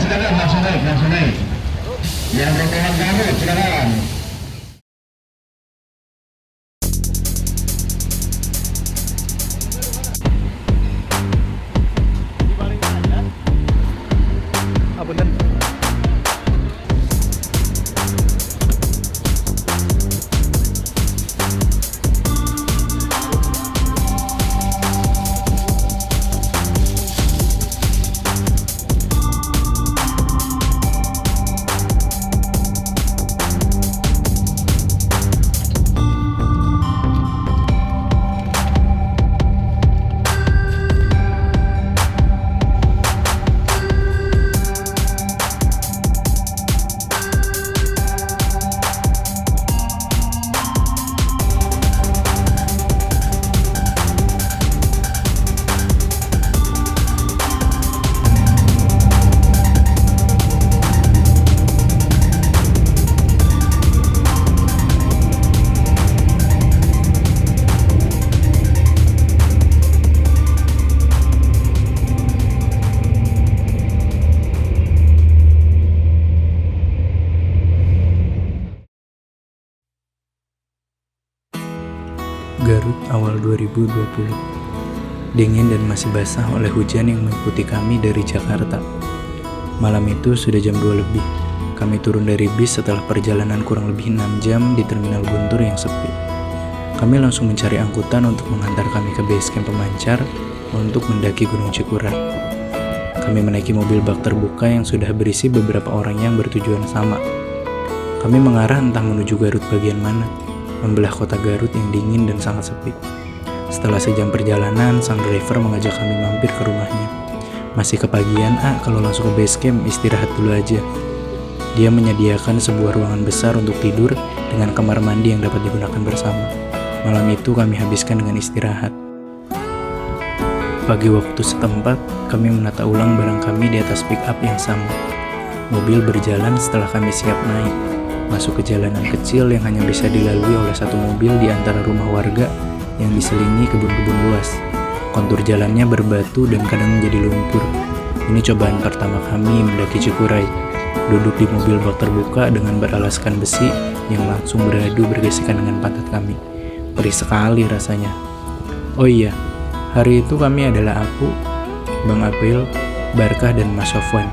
silakan langsung naik, langsung naik. Yang rombongan Garut silakan. Garut awal 2020. Dingin dan masih basah oleh hujan yang mengikuti kami dari Jakarta. Malam itu sudah jam 2 lebih. Kami turun dari bis setelah perjalanan kurang lebih 6 jam di terminal Guntur yang sepi. Kami langsung mencari angkutan untuk mengantar kami ke base camp pemancar untuk mendaki Gunung Cikuray. Kami menaiki mobil bak terbuka yang sudah berisi beberapa orang yang bertujuan sama. Kami mengarah entah menuju Garut bagian mana, membelah kota Garut yang dingin dan sangat sepi. Setelah sejam perjalanan, sang driver mengajak kami mampir ke rumahnya. Masih kepagian, kalau langsung ke base camp istirahat dulu aja. Dia menyediakan sebuah ruangan besar untuk tidur dengan kamar mandi yang dapat digunakan bersama. Malam itu kami habiskan dengan istirahat. Pagi waktu setempat, kami menata ulang barang kami di atas pick up yang sama. Mobil berjalan setelah kami siap naik, masuk ke jalanan kecil yang hanya bisa dilalui oleh satu mobil di antara rumah warga yang diselingi kebun-kebun luas. Kontur jalannya berbatu dan kadang menjadi lumpur. Ini cobaan pertama kami mendaki Cikuray. Duduk di mobil bak terbuka dengan beralaskan besi yang langsung beradu bergesekan dengan pantat kami. Perih sekali rasanya. Oh iya, hari itu kami adalah aku, Bang April, Barkah, dan Mas Sofwan.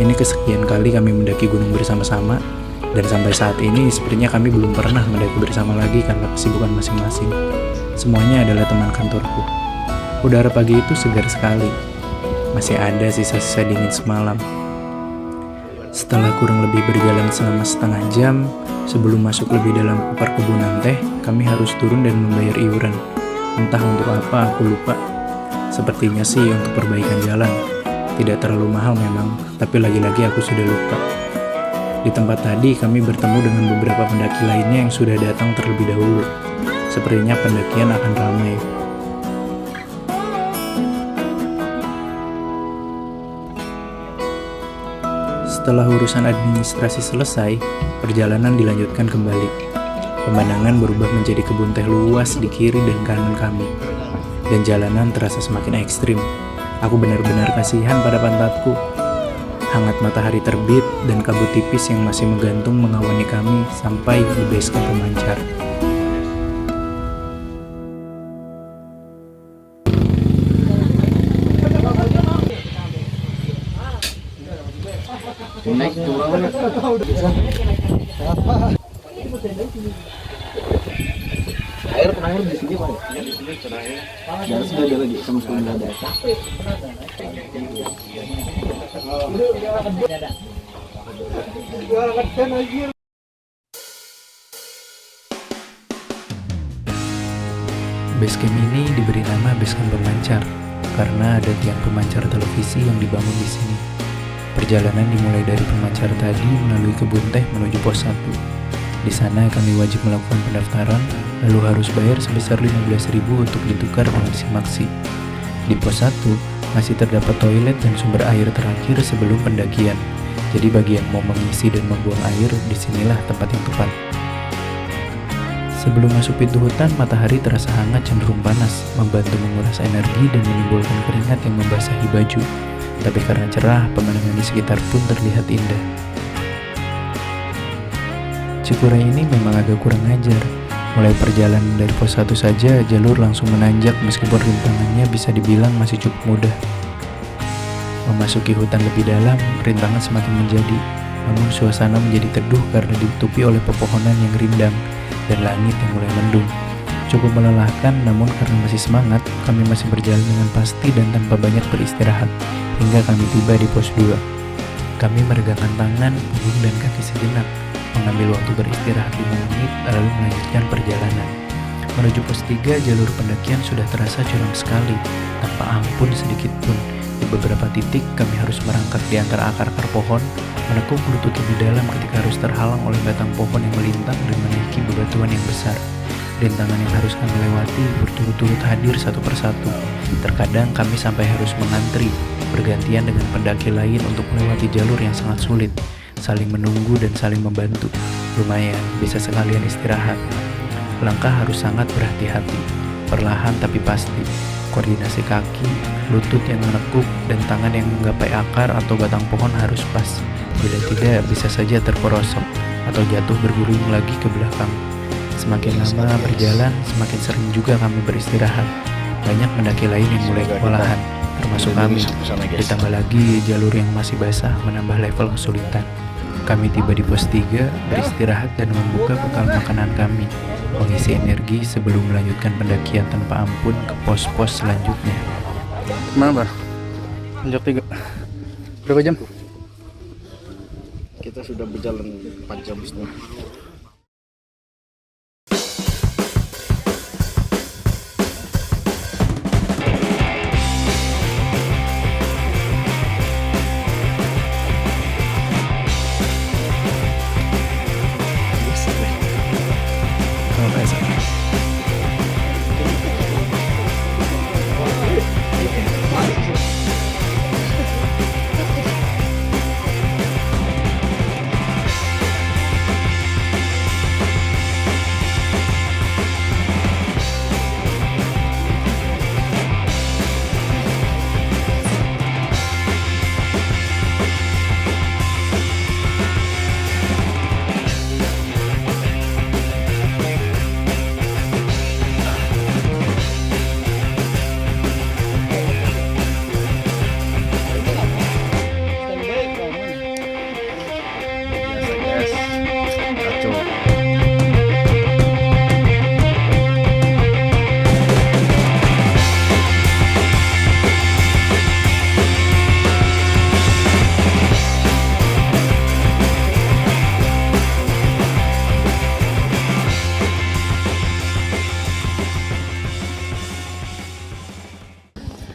Ini kesekian kali kami mendaki gunung bersama-sama. Dan sampai saat ini sepertinya kami belum pernah mendaki bersama lagi karena kesibukan masing-masing. Semuanya adalah teman kantorku. Udara pagi itu segar sekali. Masih ada sisa-sisa dingin semalam. Setelah kurang lebih berjalan selama setengah jam, sebelum masuk lebih dalam perkebunan teh, kami harus turun dan membayar iuran. Entah untuk apa, aku lupa. Sepertinya sih untuk perbaikan jalan. Tidak terlalu mahal memang, tapi lagi-lagi aku sudah lupa. Di tempat tadi kami bertemu dengan beberapa pendaki lainnya yang sudah datang terlebih dahulu. Sepertinya pendakian akan ramai. Setelah urusan administrasi selesai, perjalanan dilanjutkan kembali. Pemandangan berubah menjadi kebun teh luas di kiri dan kanan kami. Dan jalanan terasa semakin ekstrim. Aku benar-benar kasihan pada pantatku. Hangat matahari terbit dan kabut tipis yang masih menggantung mengawani kami sampai di base camp pemancar. Air terakhir di sini Pak. Di sini terakhir. Dan sudah ada lagi sama sekali nggak ada. Basecamp ini diberi nama Basecamp Pemancar karena ada tiang pemancar televisi yang dibangun di sini. Perjalanan dimulai dari pemancar tadi melalui kebun teh menuju pos 1. Di sana kami wajib melakukan pendaftaran, lalu harus bayar sebesar 15.000 untuk ditukar dengan SIM-Maxi. Di pos 1 masih terdapat toilet dan sumber air terakhir sebelum pendakian. Jadi bagi yang mau mengisi dan membuang air, disinilah tempat yang tepat. Sebelum masuk pintu hutan, matahari terasa hangat cenderung panas, membantu menguras energi dan menimbulkan keringat yang membasahi baju. Tapi karena cerah, pemandangan di sekitar pun terlihat indah. Cikuray ini memang agak kurang ajar. Mulai perjalanan dari pos 1 saja, jalur langsung menanjak meskipun rintangannya bisa dibilang masih cukup mudah. Memasuki hutan lebih dalam, rintangan semakin menjadi, namun suasana menjadi teduh karena ditutupi oleh pepohonan yang rindang dan langit yang mulai mendung. Cukup melelahkan, namun karena masih semangat, kami masih berjalan dengan pasti dan tanpa banyak beristirahat, hingga kami tiba di pos 2. Kami meregangkan tangan, punggung, dan kaki sejenak, mengambil waktu beristirahat 5 menit, lalu melanjutkan perjalanan. Menuju pos 3, jalur pendakian sudah terasa curam sekali, tanpa ampun sedikit pun. Di beberapa titik, kami harus merangkak di antara akar-akar pohon, menekuk lutut lebih dalam ketika harus terhalang oleh batang pohon yang melintang dan menaiki bebatuan yang besar. Rintangan yang harus kami lewati berturut-turut hadir satu persatu. Terkadang kami sampai harus mengantri, bergantian dengan pendaki lain untuk melewati jalur yang sangat sulit, saling menunggu dan saling membantu. Lumayan, bisa sekalian istirahat. Langkah harus sangat berhati-hati, perlahan tapi pasti. Koordinasi kaki, lutut yang menekuk, dan tangan yang menggapai akar atau batang pohon harus pas. Bila tidak, bisa saja terperosok atau jatuh berguling lagi ke belakang. Semakin lama berjalan, semakin sering juga kami beristirahat. Banyak pendaki lain yang mulai kewalahan, termasuk kami. Ditambah lagi jalur yang masih basah menambah level kesulitan. Kami tiba di pos 3, beristirahat dan membuka bekal makanan kami, mengisi energi sebelum melanjutkan pendakian tanpa ampun ke pos-pos selanjutnya. Mana, Bar? Injak 3. Berapa jam? Kita sudah berjalan 4 jam setengah.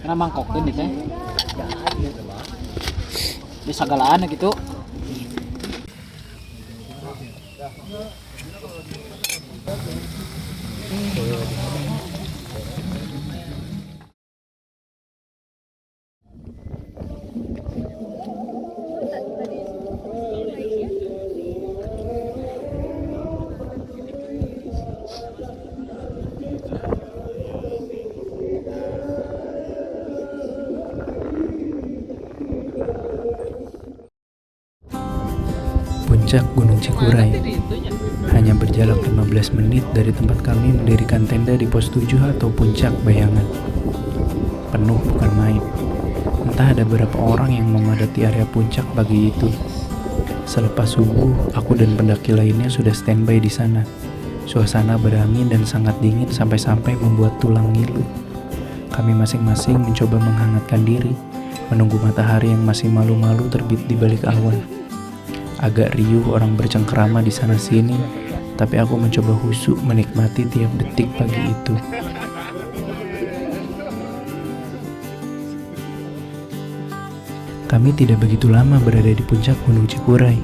Karena mangkokkan nih teh. Di sagalaan gitu. Puncak Gunung Cikuray. Hanya berjarak 15 menit dari tempat kami mendirikan tenda di pos 7 atau puncak bayangan. Penuh bukan main. Entah ada berapa orang yang memadati area puncak pagi itu. Selepas subuh, aku dan pendaki lainnya sudah standby di sana. Suasana berangin dan sangat dingin sampai-sampai membuat tulang ngilu. Kami masing-masing mencoba menghangatkan diri, menunggu matahari yang masih malu-malu terbit di balik awan. Agak riuh orang bercengkerama di sana sini, tapi aku mencoba khusyuk menikmati tiap detik pagi itu. Kami tidak begitu lama berada di puncak Gunung Cikuray.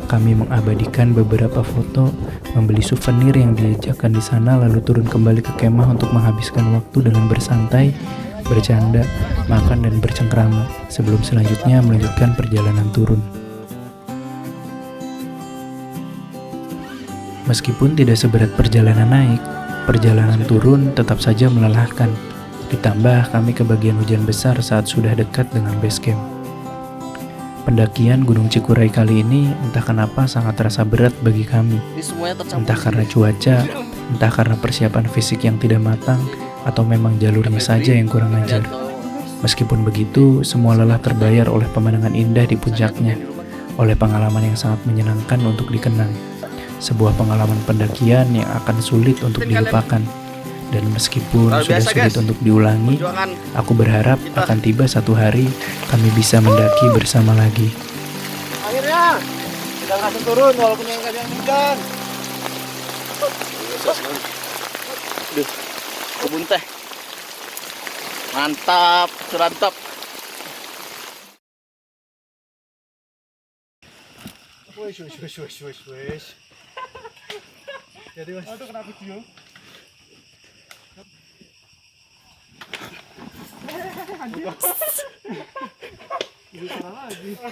Kami mengabadikan beberapa foto, membeli souvenir yang dijajakan di sana, lalu turun kembali ke kemah untuk menghabiskan waktu dengan bersantai, bercanda, makan dan bercengkerama, sebelum selanjutnya melanjutkan perjalanan turun. Meskipun tidak seberat perjalanan naik, perjalanan turun tetap saja melelahkan. Ditambah kami kebagian hujan besar saat sudah dekat dengan base camp. Pendakian Gunung Cikuray kali ini entah kenapa sangat terasa berat bagi kami. Ini semuanya tercampur. Entah karena cuaca, entah karena persiapan fisik yang tidak matang, atau memang jalurnya saja yang kurang ajar. Meskipun begitu, semua lelah terbayar oleh pemandangan indah di puncaknya, oleh pengalaman yang sangat menyenangkan untuk dikenang. Sebuah pengalaman pendakian yang akan sulit untuk dilupakan. Dan meskipun sudah sulit untuk diulangi, aku berharap akan tiba satu hari kami bisa mendaki bersama lagi. Akhirnya kita langsung turun walaupun yang kadang hujan. Duh, kebun teh. Mantap, surantap. Wes. Jadi mas. Aduh kenapa video?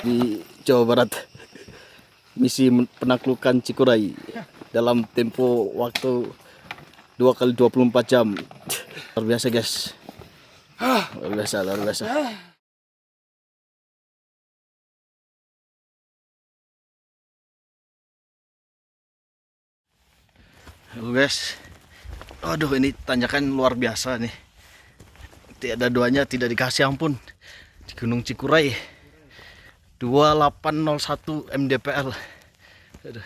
Di Jawa Barat, misi penaklukan Cikuray dalam tempo waktu 2 kali 24 jam. Luar biasa guys, luar biasa. Halo guys, aduh ini tanjakan luar biasa nih. Tiada duanya, tidak dikasih ampun. Di Gunung Cikuray 2801 mdpl. Aduh,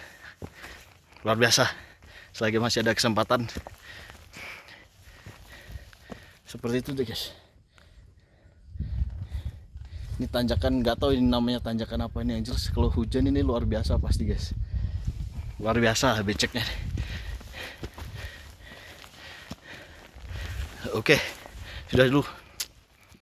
luar biasa. Selagi masih ada kesempatan seperti itu deh guys. Ini tanjakan, nggak tahu ini namanya tanjakan apa ini, yang jelas kalau hujan ini luar biasa pasti guys. Luar biasa beceknya. Oke, sudah dulu.